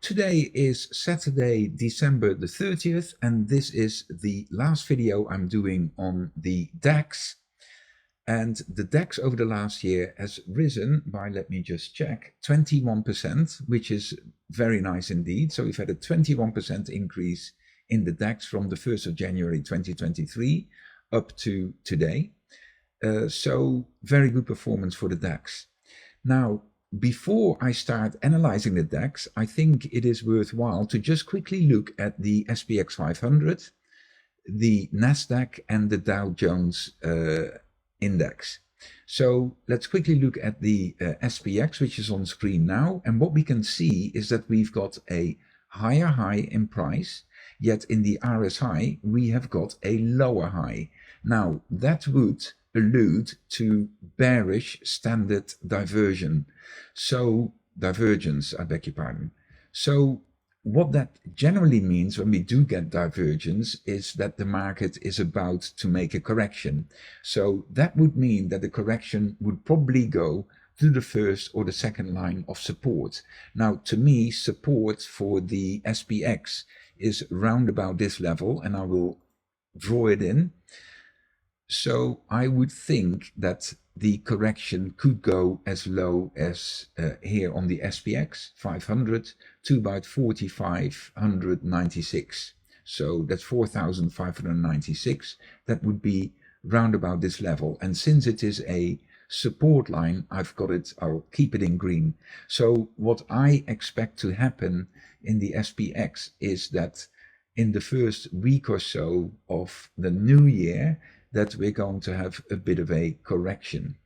Today is Saturday, December the 30th, and this is the last video I'm doing on the DAX. And the DAX over the last year has risen by, let me just check, 21%, which is very nice indeed. So we've had a 21% increase in the DAX from the 1st of January 2023 up to today. So very good performance for the DAX. Now, before I start analyzing the DAX, I think it is worthwhile to just quickly look at the SPX 500, the NASDAQ, and the Dow Jones index. So let's quickly look at the SPX, which is on screen now. And what we can see is that we've got a higher high in price, yet in the RSI, we have got a lower high. Now, that would allude to bearish standard divergence, I beg your pardon. So what that generally means when we do get divergence is that the market is about to make a correction. So that would mean that the correction would probably go to the first or the second line of support. Now, to me, support for the SPX is round about this level, and I will draw it in. So I would think that the correction could go as low as here on the SPX 500 to about 4,596. So that's 4,596. That would be round about this level. And since it is a support line, I'll keep it in green. So what I expect to happen in the SPX is that in the first week or so of the new year, that we're going to have a bit of a correction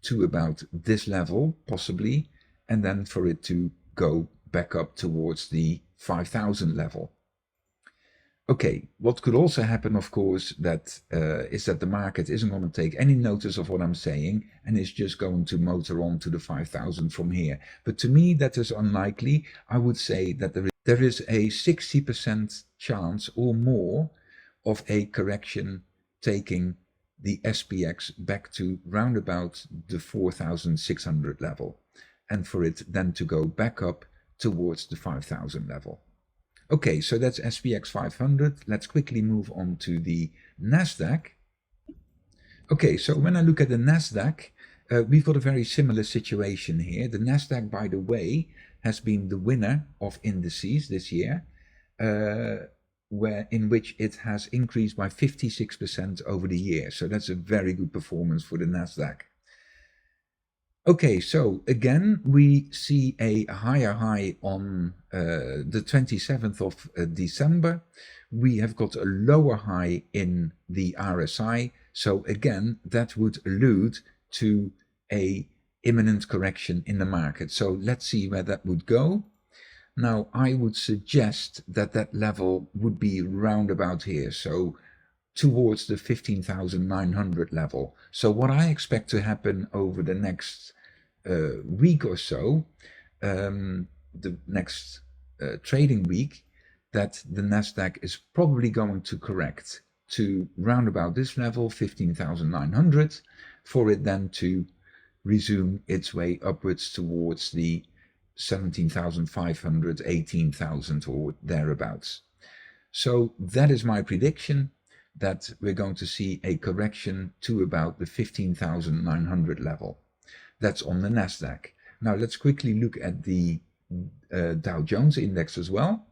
to about this level, possibly, and then for it to go back up towards the 5,000 level. Okay, what could also happen, of course, is that the market isn't going to take any notice of what I'm saying and is just going to motor on to the 5,000 from here. But to me, that is unlikely. I would say that there is a 60% chance or more of a correction taking the SPX back to round about the 4,600 level, and for it then to go back up towards the 5,000 level. Okay, so that's SPX 500. Let's quickly move on to the NASDAQ. Okay, so when I look at the NASDAQ, we've got a very similar situation here. The NASDAQ, by the way, has been the winner of indices this year, in which it has increased by 56% over the year. So that's a very good performance for the NASDAQ. Okay, so again, we see a higher high on the 27th of December. We have got a lower high in the RSI. So again, that would allude to a imminent correction in the market. So let's see where that would go. Now, I would suggest that that level would be round about here, so towards the 15,900 level. So what I expect to happen over the next week or so, the next trading week, that the NASDAQ is probably going to correct to round about this level, 15,900, for it then to resume its way upwards towards the 17,500, 18,000 or thereabouts. So that is my prediction, that we're going to see a correction to about the 15,900 level. That's on the NASDAQ. Now let's quickly look at the Dow Jones index as well.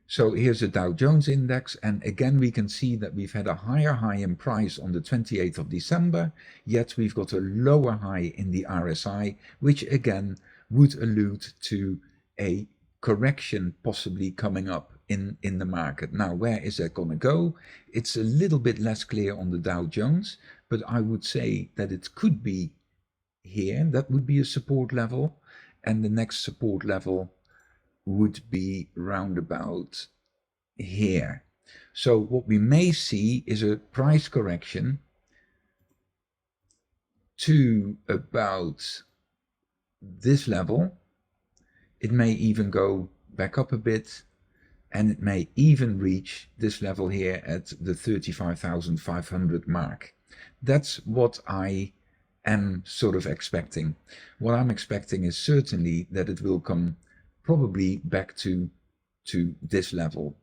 So here's the Dow Jones index, and again we can see that we've had a higher high in price on the 28th of December, yet we've got a lower high in the RSI, which again would allude to a correction possibly coming up in the market. Now, where is that going to go? It's a little bit less clear on the Dow Jones, but I would say that it could be here. That would be a support level, and the next support level would be round about here. So what we may see is a price correction to about this level. It may even go back up a bit, and it may even reach this level here at the 35,500 mark. That's what I am sort of expecting. What I'm expecting is certainly that it will come probably back to this level.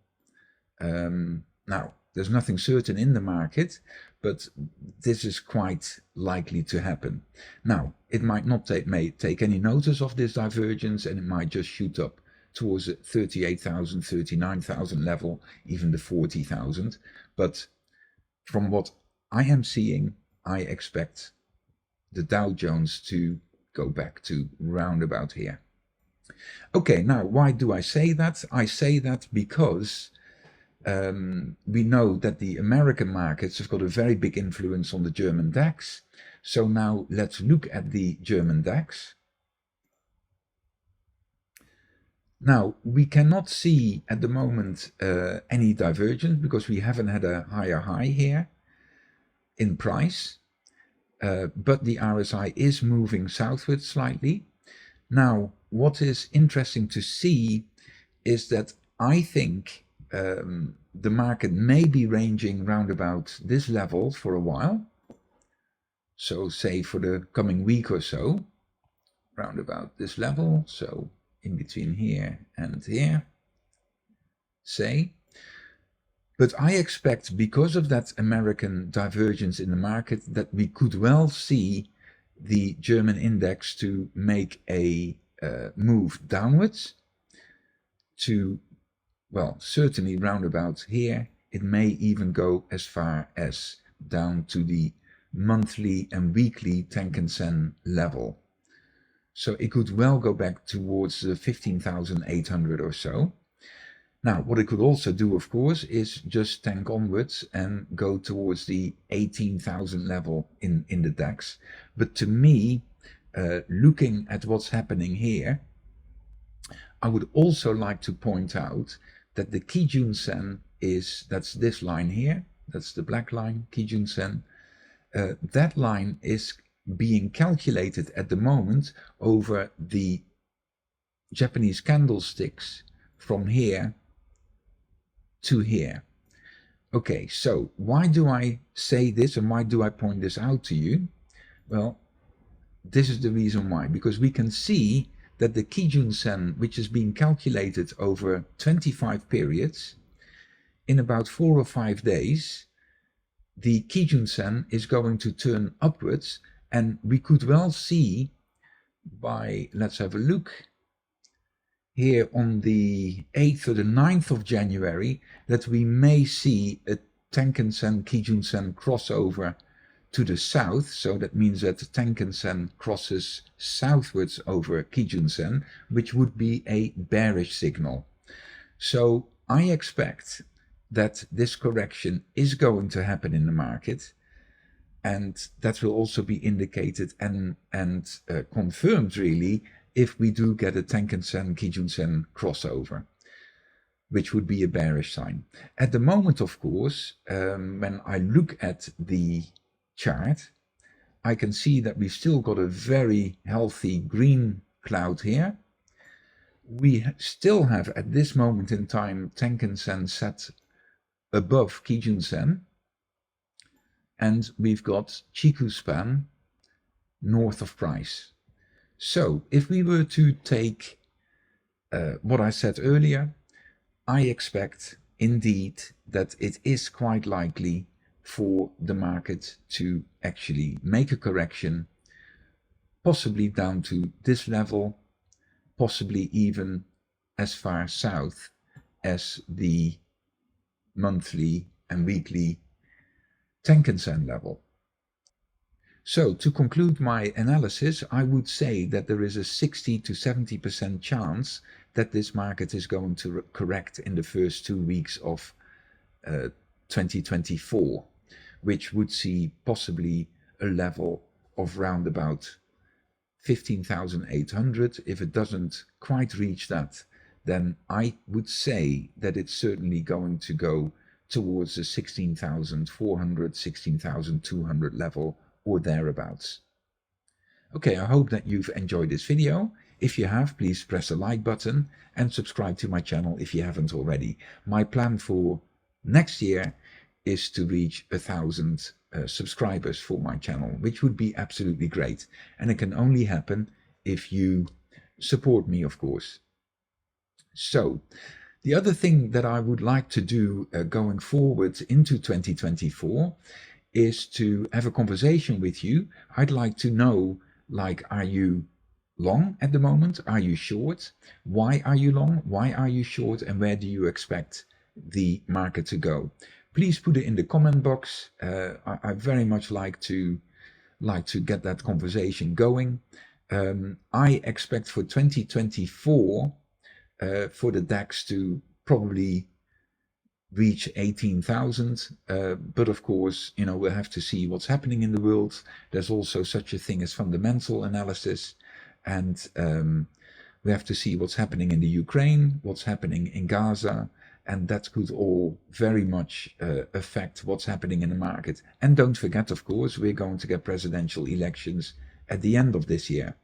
Now, there's nothing certain in the market, but this is quite likely to happen. Now, it might not may take any notice of this divergence, and it might just shoot up towards the 38,000, 39,000 level, even the 40,000. But from what I am seeing, I expect the Dow Jones to go back to round about here. Okay, now why do I say that? I say that because we know that the American markets have got a very big influence on the German DAX. So now let's look at the German DAX. Now, we cannot see at the moment any divergence because we haven't had a higher high here in price. But the RSI is moving southwards slightly. Now, what is interesting to see is that I think the market may be ranging round about this level for a while. So say for the coming week or so, round about this level. So in between here and here, say. But I expect, because of that American divergence in the market, that we could well see the German index to make a move downwards to, well, certainly round about here. It may even go as far as down to the monthly and weekly Tenkan Sen level. So it could well go back towards 15,800 or so. Now, what it could also do, of course, is just tank onwards and go towards the 18,000 level in the DAX. But to me, looking at what's happening here, I would also like to point out that the Kijun Sen is, that's this line here, that's the black line, Kijun Sen. That line is being calculated at the moment over the Japanese candlesticks from here to here. Okay, so why do I say this and why do I point this out to you? Well, this is the reason why, because we can see that the Kijun Sen, which is being calculated over 25 periods, in about 4 or 5 days, the Kijun Sen is going to turn upwards, and we could well see by, let's have a look, here on the 8th or the 9th of January, that we may see a Tenkan Sen, Kijun Sen crossover to the south. So that means that the Tenkan Sen crosses southwards over Kijun Sen, which would be a bearish signal. So I expect that this correction is going to happen in the market, and that will also be indicated and confirmed really if we do get a Tenkan Sen, Kijun Sen crossover, which would be a bearish sign. At the moment, of course, when I look at the chart, I can see that we've still got a very healthy green cloud here. We still have, at this moment in time, Tenkan Sen set above Kijun Sen, and we've got Chikou span north of price. So if we were to take what I said earlier, I expect indeed that it is quite likely for the market to actually make a correction, possibly down to this level, possibly even as far south as the monthly and weekly Tenkan Sen level. So to conclude my analysis, I would say that there is a 60 to 70% chance that this market is going to correct in the first 2 weeks of 2024, which would see possibly a level of round about 15,800. If it doesn't quite reach that, then I would say that it's certainly going to go towards the 16,400, 16,200 level or thereabouts. Okay, I hope that you've enjoyed this video. If you have, please press the like button and subscribe to my channel if you haven't already. My plan for next year is to reach 1,000 subscribers for my channel, which would be absolutely great. And it can only happen if you support me, of course. So the other thing that I would like to do going forward into 2024 is to have a conversation with you. I'd like to know, like, are you long at the moment? Are you short? Why are you long? Why are you short? And where do you expect the market to go? Please put it in the comment box. I very much like to get that conversation going. I expect for 2024 for the DAX to probably reach 18,000, but of course, you know, we'll have to see what's happening in the world. There's also such a thing as fundamental analysis, and we have to see what's happening in the Ukraine, what's happening in Gaza, and that could all very much affect what's happening in the market. And don't forget, of course, we're going to get presidential elections at the end of this year.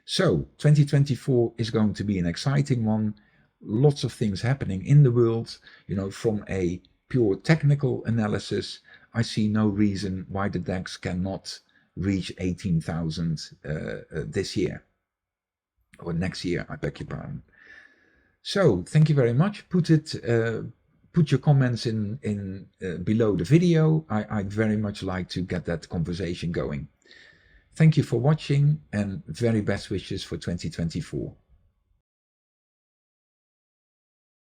So 2024 is going to be an exciting one. Lots of things happening in the world. You know, from a pure technical analysis, I see no reason why the DAX cannot reach 18,000 this year or next year, I beg your pardon. So thank you very much. Put your comments in below the video. I'd very much like to get that conversation going. Thank you for watching, and very best wishes for 2024.